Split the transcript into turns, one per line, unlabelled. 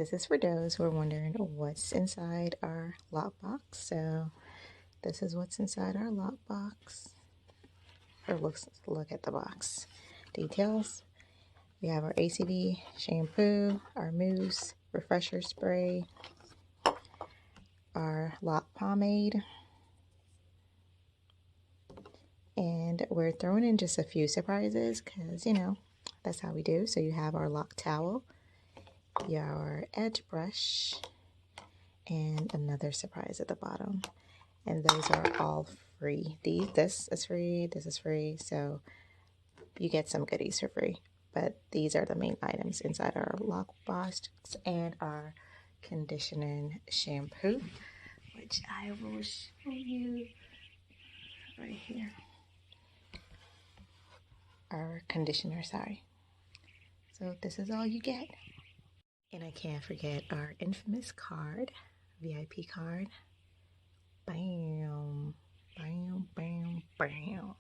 this is for those who are wondering what's inside our lockbox. So this is what's inside our lockbox. Or look at the box. Details. We have our ACV shampoo, our mousse, refresher spray, our lock pomade, and we're throwing in just a few surprises because, you know, that's how we do. So you have our lock towel, your edge brush, and another surprise at the bottom. And those are all free. This is free, this is free, so you get some goodies for free. But these are the main items inside our lock box and our conditioning shampoo, which I will show you right here. Our conditioner, sorry. So this is all you get. And I can't forget our infamous card, VIP card. Bam, bam, bam, bam.